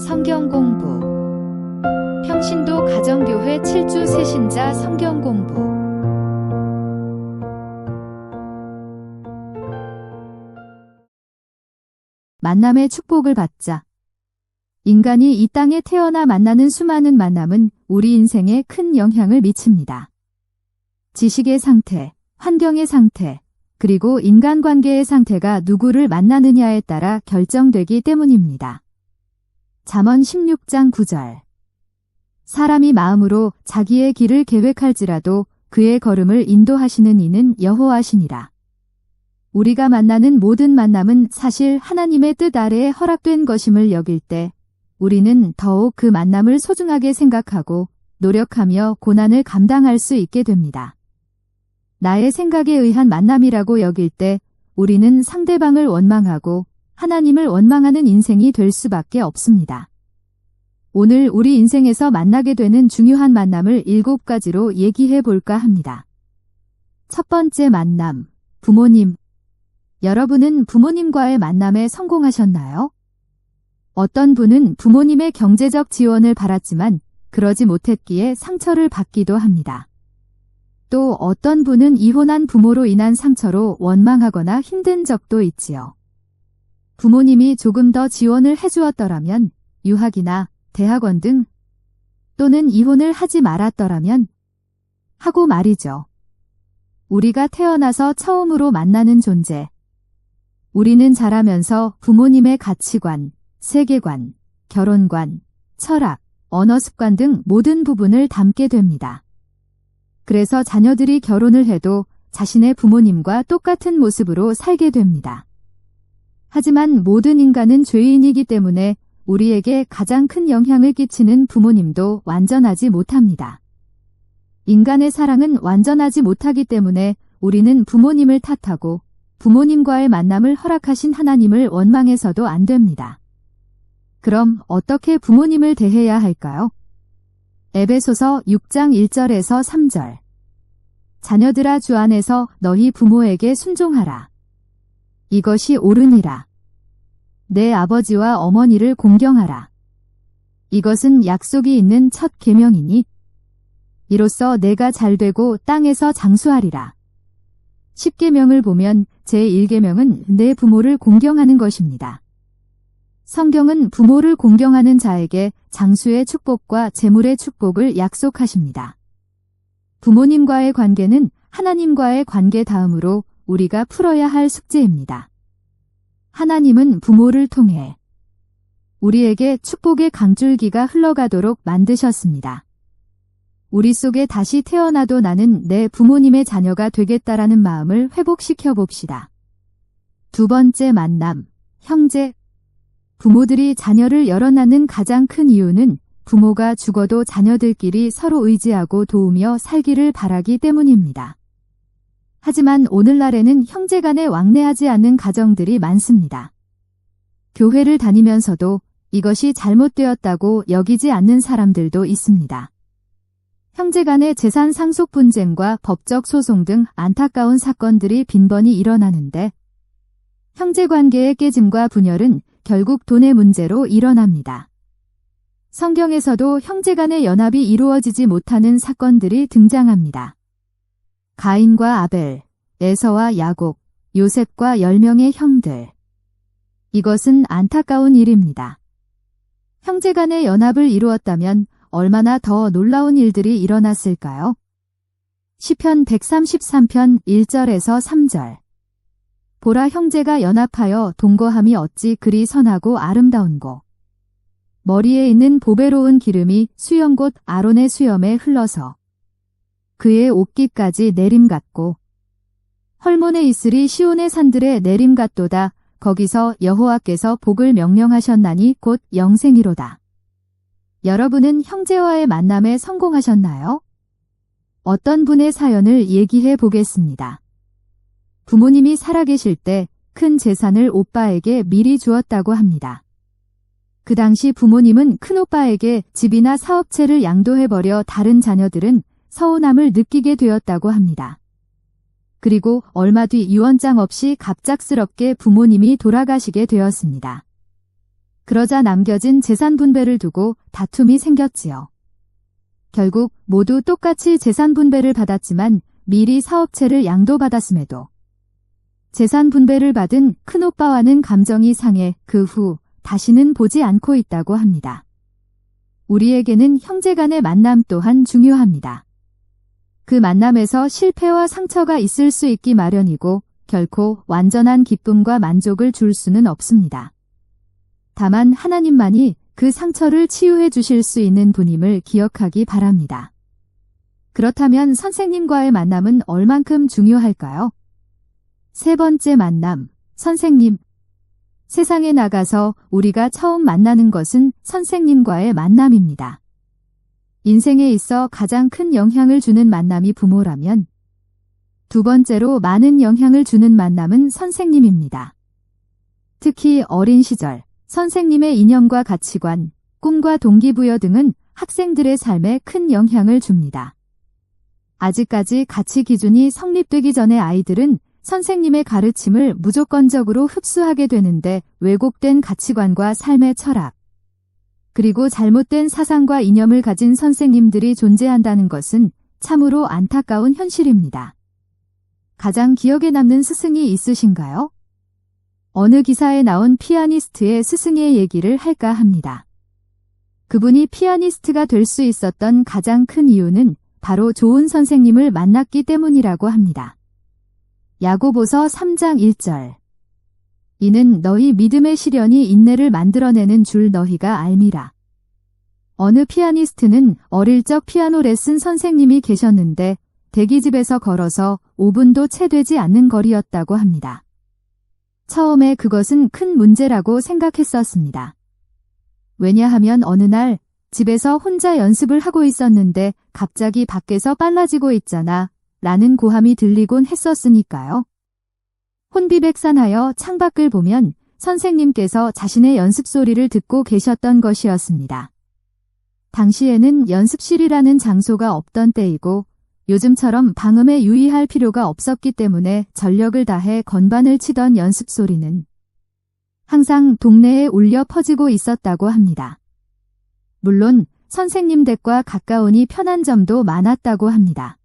성경 공부. 평신도 가정교회 7주 새신자 성경 공부. 만남의 축복을 받자. 인간이 이 땅에 태어나 만나는 수많은 만남은 우리 인생에 큰 영향을 미칩니다. 지식의 상태, 환경의 상태, 그리고 인간관계의 상태가 누구를 만나느냐에 따라 결정되기 때문입니다. 잠언 16장 9절. 사람이 마음으로 자기의 길을 계획할지라도 그의 걸음을 인도하시는 이는 여호와시니라. 우리가 만나는 모든 만남은 사실 하나님의 뜻 아래에 허락된 것임을 여길 때 우리는 더욱 그 만남을 소중하게 생각하고 노력하며 고난을 감당할 수 있게 됩니다. 나의 생각에 의한 만남이라고 여길 때 우리는 상대방을 원망하고 하나님을 원망하는 인생이 될 수밖에 없습니다. 오늘 우리 인생에서 만나게 되는 중요한 만남을 7가지로 얘기해 볼까 합니다. 첫 번째 만남, 부모님. 여러분은 부모님과의 만남에 성공하셨나요? 어떤 분은 부모님의 경제적 지원을 받았지만 그러지 못했기에 상처를 받기도 합니다. 또 어떤 분은 이혼한 부모로 인한 상처로 원망하거나 힘든 적도 있지요. 부모님이 조금 더 지원을 해주었더라면 유학이나 대학원 등, 또는 이혼을 하지 말았더라면 하고 말이죠. 우리가 태어나서 처음으로 만나는 존재. 우리는 자라면서 부모님의 가치관, 세계관, 결혼관, 철학, 언어 습관 등 모든 부분을 담게 됩니다. 그래서 자녀들이 결혼을 해도 자신의 부모님과 똑같은 모습으로 살게 됩니다. 하지만 모든 인간은 죄인이기 때문에 우리에게 가장 큰 영향을 끼치는 부모님도 완전하지 못합니다. 인간의 사랑은 완전하지 못하기 때문에 우리는 부모님을 탓하고 부모님과의 만남을 허락하신 하나님을 원망해서도 안 됩니다. 그럼 어떻게 부모님을 대해야 할까요? 에베소서 6장 1절에서 3절. 자녀들아 주 안에서 너희 부모에게 순종하라. 이것이 옳으니라. 내 아버지와 어머니를 공경하라. 이것은 약속이 있는 첫 계명이니 이로써 내가 잘되고 땅에서 장수하리라. 10계명을 보면 제1계명은 내 부모를 공경하는 것입니다. 성경은 부모를 공경하는 자에게 장수의 축복과 재물의 축복을 약속하십니다. 부모님과의 관계는 하나님과의 관계 다음으로 우리가 풀어야 할 숙제입니다. 하나님은 부모를 통해 우리에게 축복의 강줄기가 흘러가도록 만드셨습니다. 우리 속에 다시 태어나도 나는 내 부모님의 자녀가 되겠다라는 마음을 회복시켜 봅시다. 두 번째 만남, 형제. 부모들이 자녀를 여러 낳는 가장 큰 이유는 부모가 죽어도 자녀들끼리 서로 의지하고 도우며 살기를 바라기 때문입니다. 하지만 오늘날에는 형제간에 왕래하지 않는 가정들이 많습니다. 교회를 다니면서도 이것이 잘못되었다고 여기지 않는 사람들도 있습니다. 형제간의 재산 상속 분쟁과 법적 소송 등 안타까운 사건들이 빈번히 일어나는데 형제관계의 깨짐과 분열은 결국 돈의 문제로 일어납니다. 성경에서도 형제간의 연합이 이루어지지 못하는 사건들이 등장합니다. 가인과 아벨, 에서와 야곱, 요셉과 10명의 형들. 이것은 안타까운 일입니다. 형제간의 연합을 이루었다면 얼마나 더 놀라운 일들이 일어났을까요? 시편 133편 1절에서 3절. 보라 형제가 연합하여 동거함이 어찌 그리 선하고 아름다운고. 머리에 있는 보배로운 기름이 수염 곧 아론의 수염에 흘러서 그의 옷깃까지 내림 같고 헐몬의 이슬이 시온의 산들에 내림 같도다. 거기서 여호와께서 복을 명령하셨나니 곧 영생이로다. 여러분은 형제와의 만남에 성공하셨나요? 어떤 분의 사연을 얘기해 보겠습니다. 부모님이 살아계실 때 큰 재산을 오빠에게 미리 주었다고 합니다. 그 당시 부모님은 큰오빠에게 집이나 사업체를 양도해버려 다른 자녀들은 서운함을 느끼게 되었다고 합니다. 그리고 얼마 뒤 유언장 없이 갑작스럽게 부모님이 돌아가시게 되었습니다. 그러자 남겨진 재산 분배를 두고 다툼이 생겼지요. 결국 모두 똑같이 재산 분배를 받았지만 미리 사업체를 양도받았음에도 재산 분배를 받은 큰오빠와는 감정이 상해 그 후 다시는 보지 않고 있다고 합니다. 우리에게는 형제 간의 만남 또한 중요합니다. 그 만남에서 실패와 상처가 있을 수 있기 마련이고 결코 완전한 기쁨과 만족을 줄 수는 없습니다. 다만 하나님만이 그 상처를 치유해 주실 수 있는 분임을 기억하기 바랍니다. 그렇다면 선생님과의 만남은 얼만큼 중요할까요? 세 번째 만남, 선생님. 세상에 나가서 우리가 처음 만나는 것은 선생님과의 만남입니다. 인생에 있어 가장 큰 영향을 주는 만남이 부모라면 두 번째로 많은 영향을 주는 만남은 선생님입니다. 특히 어린 시절, 선생님의 이념과 가치관, 꿈과 동기부여 등은 학생들의 삶에 큰 영향을 줍니다. 아직까지 가치 기준이 성립되기 전에 아이들은 선생님의 가르침을 무조건적으로 흡수하게 되는데 왜곡된 가치관과 삶의 철학, 그리고 잘못된 사상과 이념을 가진 선생님들이 존재한다는 것은 참으로 안타까운 현실입니다. 가장 기억에 남는 스승이 있으신가요? 어느 기사에 나온 피아니스트의 스승의 얘기를 할까 합니다. 그분이 피아니스트가 될 수 있었던 가장 큰 이유는 바로 좋은 선생님을 만났기 때문이라고 합니다. 야고보서 3장 1절. 이는 너희 믿음의 시련이 인내를 만들어내는 줄 너희가 알미라. 어느 피아니스트는 어릴 적 피아노 레슨 선생님이 계셨는데 대기집에서 걸어서 5분도 채 되지 않는 거리였다고 합니다. 처음에 그것은 큰 문제라고 생각했었습니다. 왜냐하면 어느 날 집에서 혼자 연습을 하고 있었는데 갑자기 밖에서 빨라지고 있잖아 라는 고함이 들리곤 했었으니까요. 혼비백산하여 창밖을 보면 선생님께서 자신의 연습 소리를 듣고 계셨던 것이었습니다. 당시에는 연습실이라는 장소가 없던 때이고 요즘처럼 방음에 유의할 필요가 없었기 때문에 전력을 다해 건반을 치던 연습 소리는 항상 동네에 울려 퍼지고 있었다고 합니다. 물론 선생님 댁과 가까우니 편한 점도 많았다고 합니다.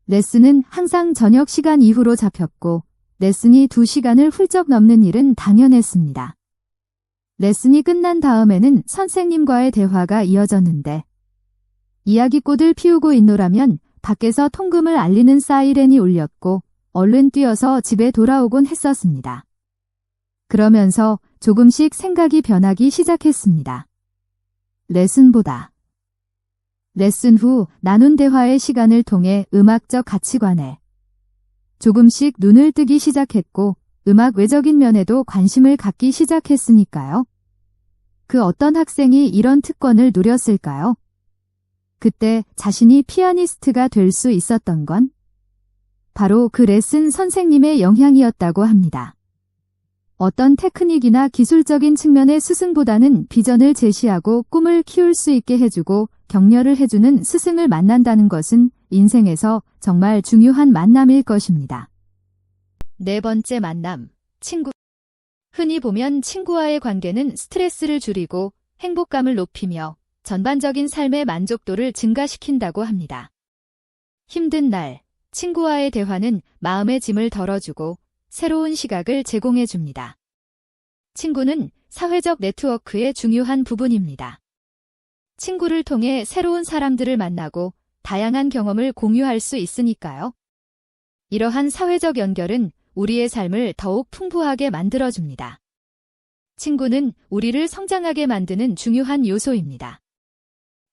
레슨은 항상 저녁 시간 이후로 잡혔고 레슨이 2시간을 훌쩍 넘는 일은 당연했습니다. 레슨이 끝난 다음에는 선생님과의 대화가 이어졌는데 이야기꽃을 피우고 있노라면 밖에서 통금을 알리는 사이렌이 울렸고 얼른 뛰어서 집에 돌아오곤 했었습니다. 그러면서 조금씩 생각이 변하기 시작했습니다. 레슨보다 레슨 후 나눈 대화의 시간을 통해 음악적 가치관에 조금씩 눈을 뜨기 시작했고 음악 외적인 면에도 관심을 갖기 시작했으니까요. 그 어떤 학생이 이런 특권을 누렸을까요? 그때 자신이 피아니스트가 될 수 있었던 건 바로 그 레슨 선생님의 영향이었다고 합니다. 어떤 테크닉이나 기술적인 측면의 스승보다는 비전을 제시하고 꿈을 키울 수 있게 해주고 격려를 해주는 스승을 만난다는 것은 인생에서 정말 중요한 만남일 것입니다. 네 번째 만남, 친구. 흔히 보면 친구와의 관계는 스트레스를 줄이고 행복감을 높이며 전반적인 삶의 만족도를 증가시킨다고 합니다. 힘든 날, 친구와의 대화는 마음의 짐을 덜어주고 새로운 시각을 제공해 줍니다. 친구는 사회적 네트워크의 중요한 부분입니다. 친구를 통해 새로운 사람들을 만나고 다양한 경험을 공유할 수 있으니까요. 이러한 사회적 연결은 우리의 삶을 더욱 풍부하게 만들어줍니다. 친구는 우리를 성장하게 만드는 중요한 요소입니다.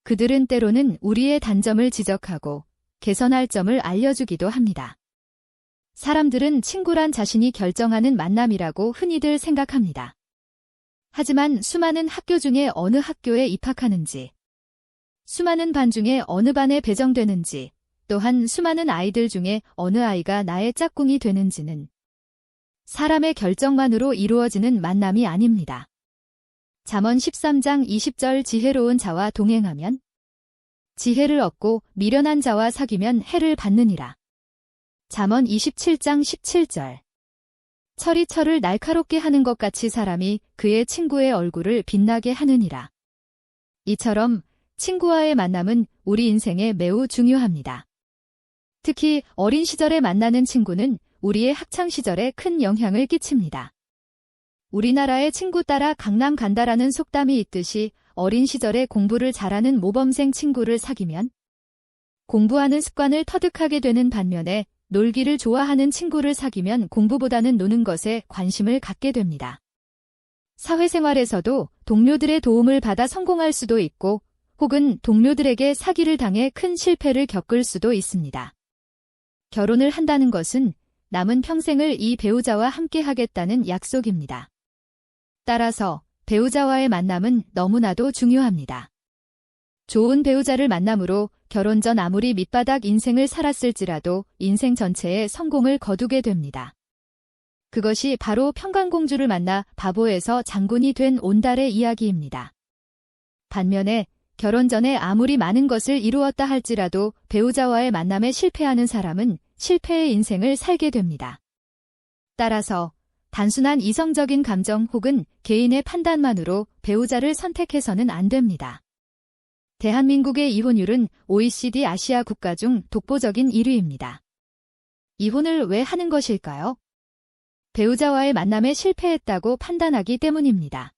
그들은 때로는 우리의 단점을 지적하고 개선할 점을 알려주기도 합니다. 사람들은 친구란 자신이 결정하는 만남이라고 흔히들 생각합니다. 하지만 수많은 학교 중에 어느 학교에 입학하는지, 수많은 반 중에 어느 반에 배정되는지, 또한 수많은 아이들 중에 어느 아이가 나의 짝꿍이 되는지는 사람의 결정만으로 이루어지는 만남이 아닙니다. 잠언 13장 20절 지혜로운 자와 동행하면 지혜를 얻고 미련한 자와 사귀면 해를 받느니라. 잠언 27장 17절 철이 철을 날카롭게 하는 것 같이 사람이 그의 친구의 얼굴을 빛나게 하느니라. 이처럼 친구와의 만남은 우리 인생에 매우 중요합니다. 특히 어린 시절에 만나는 친구는 우리의 학창시절에 큰 영향을 끼칩니다. 우리나라의 친구 따라 강남 간다라는 속담이 있듯이 어린 시절에 공부를 잘하는 모범생 친구를 사귀면 공부하는 습관을 터득하게 되는 반면에 놀기를 좋아하는 친구를 사귀면 공부보다는 노는 것에 관심을 갖게 됩니다. 사회생활에서도 동료들의 도움을 받아 성공할 수도 있고 혹은 동료들에게 사기를 당해 큰 실패를 겪을 수도 있습니다. 결혼을 한다는 것은 남은 평생을 이 배우자와 함께 하겠다는 약속입니다. 따라서 배우자와의 만남은 너무나도 중요합니다. 좋은 배우자를 만남으로 결혼 전 아무리 밑바닥 인생을 살았을지라도 인생 전체에 성공을 거두게 됩니다. 그것이 바로 평강공주를 만나 바보에서 장군이 된 온달의 이야기입니다. 반면에 결혼 전에 아무리 많은 것을 이루었다 할지라도 배우자와의 만남에 실패하는 사람은 실패의 인생을 살게 됩니다. 따라서 단순한 이성적인 감정 혹은 개인의 판단만으로 배우자를 선택해서는 안 됩니다. 대한민국의 이혼율은 OECD 아시아 국가 중 독보적인 1위입니다. 이혼을 왜 하는 것일까요? 배우자와의 만남에 실패했다고 판단하기 때문입니다.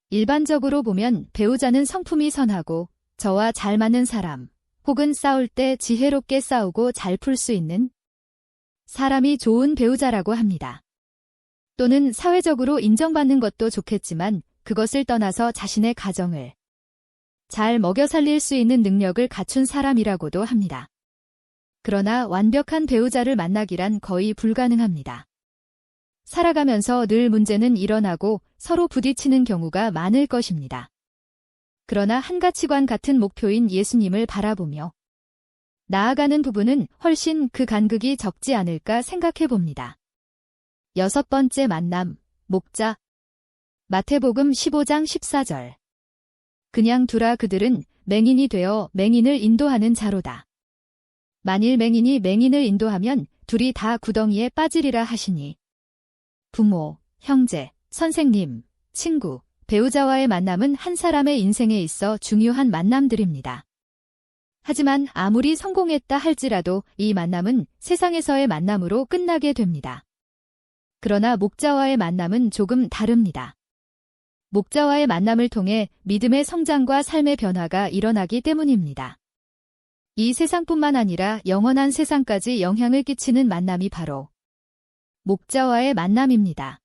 일반적으로 보면 배우자는 성품이 선하고 저와 잘 맞는 사람, 혹은 싸울 때 지혜롭게 싸우고 잘 풀 수 있는 사람이 좋은 배우자라고 합니다. 또는 사회적으로 인정받는 것도 좋겠지만 그것을 떠나서 자신의 가정을 잘 먹여 살릴 수 있는 능력을 갖춘 사람이라고도 합니다. 그러나 완벽한 배우자를 만나기란 거의 불가능합니다. 살아가면서 늘 문제는 일어나고 서로 부딪히는 경우가 많을 것입니다. 그러나 한 가치관 같은 목표인 예수님을 바라보며 나아가는 부분은 훨씬 그 간극이 적지 않을까 생각해 봅니다. 6번째 만남, 목자. 마태복음 15장 14절. 그냥 두라 그들은 맹인이 되어 맹인을 인도하는 자로다. 만일 맹인이 맹인을 인도하면 둘이 다 구덩이에 빠지리라 하시니. 부모, 형제, 선생님, 친구, 배우자와의 만남은 한 사람의 인생에 있어 중요한 만남들입니다. 하지만 아무리 성공했다 할지라도 이 만남은 세상에서의 만남으로 끝나게 됩니다. 그러나 목자와의 만남은 조금 다릅니다. 목자와의 만남을 통해 믿음의 성장과 삶의 변화가 일어나기 때문입니다. 이 세상뿐만 아니라 영원한 세상까지 영향을 끼치는 만남이 바로 목자와의 만남입니다.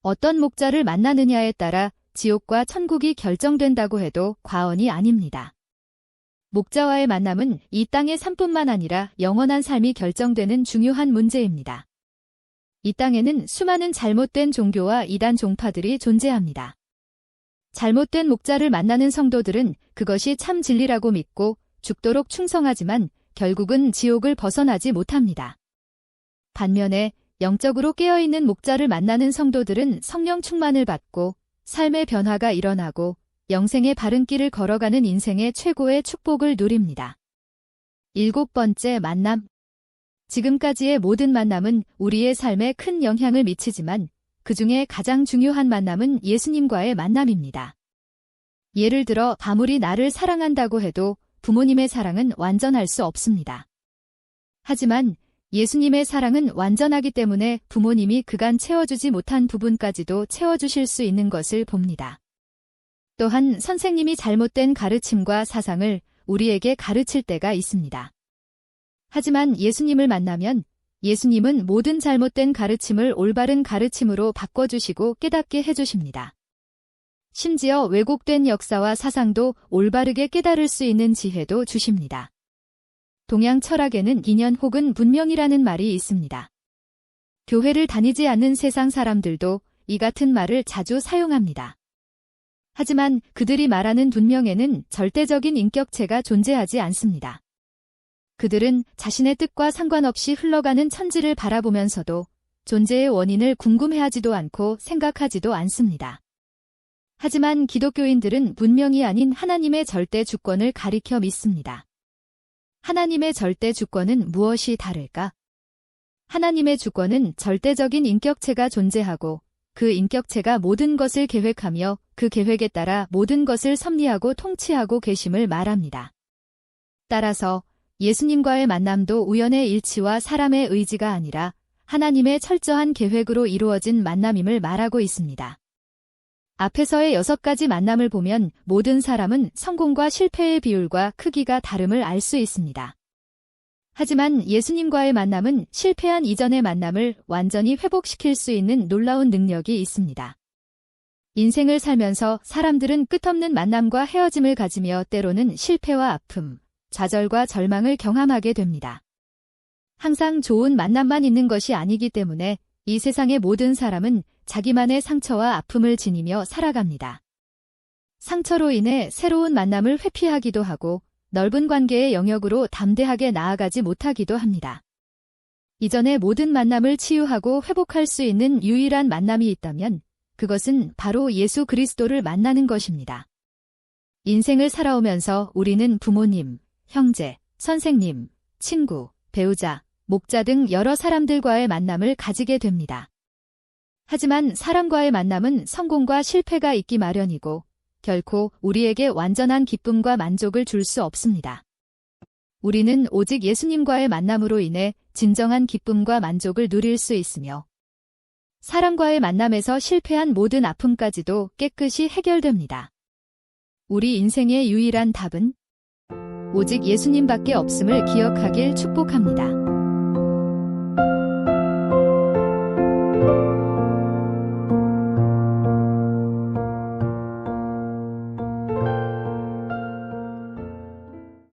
어떤 목자를 만나느냐에 따라 지옥과 천국이 결정된다고 해도 과언이 아닙니다. 목자와의 만남은 이 땅의 삶뿐만 아니라 영원한 삶이 결정되는 중요한 문제입니다. 이 땅에는 수많은 잘못된 종교와 이단 종파들이 존재합니다. 잘못된 목자를 만나는 성도들은 그것이 참 진리라고 믿고 죽도록 충성하지만 결국은 지옥을 벗어나지 못합니다. 반면에 영적으로 깨어있는 목자를 만나는 성도들은 성령 충만을 받고 삶의 변화가 일어나고 영생의 바른 길을 걸어가는 인생의 최고의 축복을 누립니다. 7번째 만남. 지금까지의 모든 만남은 우리의 삶에 큰 영향을 미치지만 그 중에 가장 중요한 만남은 예수님과의 만남입니다. 예를 들어 아무리 나를 사랑한다고 해도 부모님의 사랑은 완전할 수 없습니다. 하지만 예수님의 사랑은 완전하기 때문에 부모님이 그간 채워주지 못한 부분까지도 채워주실 수 있는 것을 봅니다. 또한 선생님이 잘못된 가르침과 사상을 우리에게 가르칠 때가 있습니다. 하지만 예수님을 만나면 예수님은 모든 잘못된 가르침을 올바른 가르침으로 바꿔주시고 깨닫게 해주십니다. 심지어 왜곡된 역사와 사상도 올바르게 깨달을 수 있는 지혜도 주십니다. 동양 철학에는 인연 혹은 분명이라는 말이 있습니다. 교회를 다니지 않는 세상 사람들도 이 같은 말을 자주 사용합니다. 하지만 그들이 말하는 분명에는 절대적인 인격체가 존재하지 않습니다. 그들은 자신의 뜻과 상관없이 흘러가는 천지를 바라보면서도 존재의 원인을 궁금해하지도 않고 생각하지도 않습니다. 하지만 기독교인들은 분명이 아닌 하나님의 절대 주권을 가리켜 믿습니다. 하나님의 절대 주권은 무엇이 다를까? 하나님의 주권은 절대적인 인격체가 존재하고 그 인격체가 모든 것을 계획하며 그 계획에 따라 모든 것을 섭리하고 통치하고 계심을 말합니다. 따라서 예수님과의 만남도 우연의 일치와 사람의 의지가 아니라 하나님의 철저한 계획으로 이루어진 만남임을 말하고 있습니다. 앞에서의 6가지 만남을 보면 모든 사람은 성공과 실패의 비율과 크기가 다름을 알 수 있습니다. 하지만 예수님과의 만남은 실패한 이전의 만남을 완전히 회복시킬 수 있는 놀라운 능력이 있습니다. 인생을 살면서 사람들은 끝없는 만남과 헤어짐을 가지며 때로는 실패와 아픔, 좌절과 절망을 경험하게 됩니다. 항상 좋은 만남만 있는 것이 아니기 때문에 이 세상의 모든 사람은 자기만의 상처와 아픔을 지니며 살아갑니다. 상처로 인해 새로운 만남을 회피하기도 하고 넓은 관계의 영역으로 담대하게 나아가지 못하기도 합니다. 이전의 모든 만남을 치유하고 회복할 수 있는 유일한 만남이 있다면 그것은 바로 예수 그리스도를 만나는 것입니다. 인생을 살아오면서 우리는 부모님, 형제, 선생님, 친구, 배우자, 목자 등 여러 사람들과의 만남을 가지게 됩니다. 하지만 사람과의 만남은 성공과 실패가 있기 마련이고 결코 우리에게 완전한 기쁨과 만족을 줄 수 없습니다. 우리는 오직 예수님과의 만남으로 인해 진정한 기쁨과 만족을 누릴 수 있으며 사람과의 만남에서 실패한 모든 아픔까지도 깨끗이 해결됩니다. 우리 인생의 유일한 답은 오직 예수님밖에 없음을 기억하길 축복합니다.